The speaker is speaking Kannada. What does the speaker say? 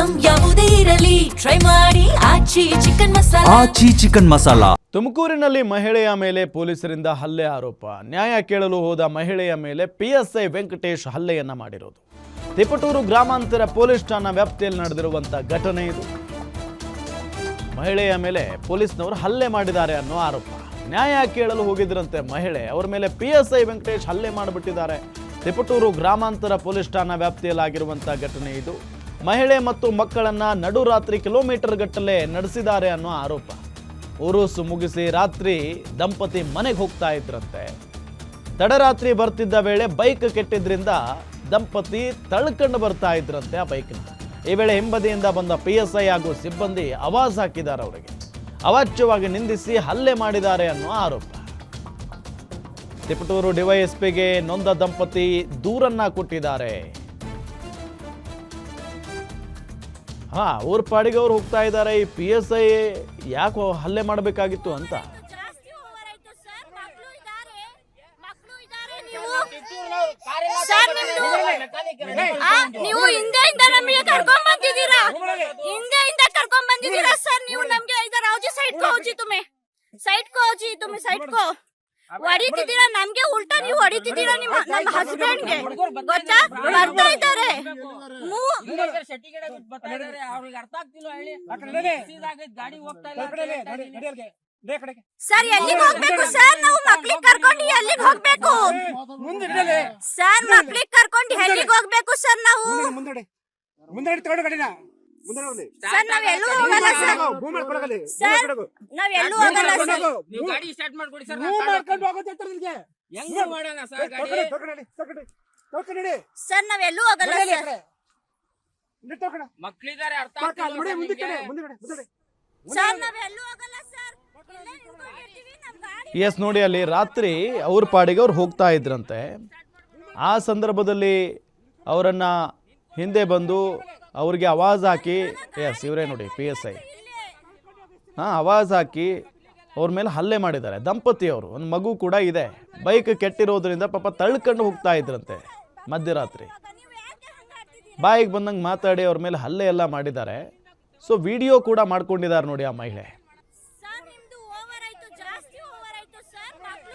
ಐಟಂ ಯಾವುದೇ ಇರಲಿ ಟ್ರೈ ಮಾಡಿ ಆಚಿ ಚಿಕನ್ ಮಸಾಲಾ. ತುಮಕೂರಿನಲ್ಲಿ ಮಹಿಳೆಯ ಮೇಲೆ ಪೊಲೀಸರಿಂದ ಹಲ್ಲೆ ಆರೋಪ. ನ್ಯಾಯ ಕೇಳಲು ಹೋದ ಮಹಿಳೆಯ ಮೇಲೆ PSI ವೆಂಕಟೇಶ್ ಹಲ್ಲೆಯನ್ನ ಮಾಡಿರೋದು. ತಿಪಟೂರು ಗ್ರಾಮಾಂತರ ಪೊಲೀಸ್ ಠಾಣಾ ವ್ಯಾಪ್ತಿಯಲ್ಲಿ ನಡೆದಿರುವಂತಹ ಘಟನೆ ಇದು. ಮಹಿಳೆಯ ಮೇಲೆ ಪೊಲೀಸ್ನವರು ಹಲ್ಲೆ ಮಾಡಿದ್ದಾರೆ ಅನ್ನೋ ಆರೋಪ. ನ್ಯಾಯ ಕೇಳಲು ಹೋಗಿದ್ರಂತೆ ಮಹಿಳೆ, ಅವರ ಮೇಲೆ PSI ವೆಂಕಟೇಶ್ ಹಲ್ಲೆ ಮಾಡಿಬಿಟ್ಟಿದ್ದಾರೆ. ತಿಪಟೂರು ಗ್ರಾಮಾಂತರ ಪೊಲೀಸ್ ಠಾಣಾ ವ್ಯಾಪ್ತಿಯಲ್ಲಾಗಿರುವಂತಹ ಘಟನೆ ಇದು. ಮಹಿಳೆ ಮತ್ತು ಮಕ್ಕಳನ್ನ ನಡುರಾತ್ರಿ ಕಿಲೋಮೀಟರ್ ಗಟ್ಟಲೆ ನಡೆಸಿದ್ದಾರೆ ಅನ್ನೋ ಆರೋಪ. ಉರುಸು ಮುಗಿಸಿ ರಾತ್ರಿ ದಂಪತಿ ಮನೆಗೆ ಹೋಗ್ತಾ ಇದ್ರಂತೆ. ತಡರಾತ್ರಿ ಬರ್ತಿದ್ದ ವೇಳೆ ಬೈಕ್ ಕೆಟ್ಟಿದ್ರಿಂದ ದಂಪತಿ ತಳ್ಕೊಂಡು ಬರ್ತಾ ಇದ್ರಂತೆ ಆ ಬೈಕ್ನ. ಈ ವೇಳೆ ಹಿಂಬದಿಯಿಂದ ಬಂದ PSI ಹಾಗೂ ಸಿಬ್ಬಂದಿ ಆವಾಜ್ ಹಾಕಿದ್ದಾರೆ. ಅವರಿಗೆ ಅವಾಚ್ಯವಾಗಿ ನಿಂದಿಸಿ ಹಲ್ಲೆ ಮಾಡಿದ್ದಾರೆ ಅನ್ನೋ ಆರೋಪ. ತಿಪಟೂರು ಡಿವೈಎಸ್ಪಿಗೆ ನೊಂದ ದಂಪತಿ ದೂರನ್ನ ಕೊಟ್ಟಿದ್ದಾರೆ. ಊರ್ ಪಾಡಿಗೆ ಅವ್ರು ಹೋಗ್ತಾ ಇದ್ದಾರೆ. ಈ PSI ಯಾಕೆ ಹಲ್ಲೆ ಮಾಡಬೇಕಾಗಿತ್ತು ಅಂತ. ನೀವು ಹಿಂದೆಯಿಂದ ನಮಗೆ ಕರ್ಕೊಂಡ್ ಬಂದಿದ್ದೀರಾ, ಹಿಂದೆಯಿಂದ ಕರ್ಕೊಂಡ್ ಬಂದಿದ್ದೀರಾ ಸರ್. ನೀವು ನಮ್ಗೆ ಇधर आओ जी, साइड को हो जी, तुम्हें साइड को ಹೊಡಿತಿದ್ದೀರಾ. ನಮ್ಗೆ ಉಲ್ಟಾ ನೀವು ಹೊಡಿತಿದ್ದೀರಾ ನಮ್ಮ ಹಸ್ಬೆಂಡ್ಗೆ. ಗೊತ್ತಾ, ಬರ್ತಾ ಇದ್ದಾರೆ. ಸರ್ ಎಲ್ಲಿಗೆ ಹೋಗ್ಬೇಕು ಸರ್? ನಾವು ಮಕ್ಳಿಗೆ ಕರ್ಕೊಂಡು ಎಲ್ಲಿಗೆ ಹೋಗ್ಬೇಕು ಸರ್? ಮಕ್ಳಿಗೆ ಕರ್ಕೊಂಡು ಎಲ್ಲಿಗೆ ಹೋಗ್ಬೇಕು ಸರ್? ನಾವು ಸರ್ ನಾವೆಲ್ಲೂ ಹೋಗಲ್ಲ ಸರ್. ನಾವೆಲ್ಲೂ ಹೋಗಲ್ಲ ಸರ್. ಸರ್ ನಾವೆಲ್ಲೂ ಹೋಗಲ್ಲ ಸರ್. ಮಕ್ಕಳಿದ್ದಾರೆ, ಅರ್ಥ ಸರ್ ನಾವೆಲ್ಲೂ ಹೋಗಲ್ಲ ಸರ್. ಎಸ್ ನೋಡಿ, ಅಲ್ಲಿ ರಾತ್ರಿ ಅವ್ರ ಪಾಡಿಗೆ ಅವ್ರು ಹೋಗ್ತಾ ಇದ್ರಂತೆ. ಆ ಸಂದರ್ಭದಲ್ಲಿ ಅವರನ್ನ ಹಿಂದೆ ಬಂದು ಅವ್ರಿಗೆ ಆವಾಜ್ ಹಾಕಿ, ಎಸ್ ಇವರೇ ನೋಡಿ PSI, ಆವಾಜ್ ಹಾಕಿ ಅವ್ರ ಮೇಲೆ ಹಲ್ಲೆ ಮಾಡಿದ್ದಾರೆ. ದಂಪತಿಯವರು, ಒಂದು ಮಗು ಕೂಡ ಇದೆ. ಬೈಕ್ ಕೆಟ್ಟಿರೋದ್ರಿಂದ ಪಾಪ ತಳ್ಕೊಂಡು ಹೋಗ್ತಾ ಇದ್ರಂತೆ ಮಧ್ಯರಾತ್ರಿ. ಬಾಯಿಗೆ ಬಂದಂಗೆ ಮಾತಾಡಿ ಅವ್ರ ಮೇಲೆ ಹಲ್ಲೆ ಎಲ್ಲ ಮಾಡಿದ್ದಾರೆ. ಸೊ ವಿಡಿಯೋ ಕೂಡ ಮಾಡ್ಕೊಂಡಿದ್ದಾರೆ ನೋಡಿ ಆ ಮಹಿಳೆ.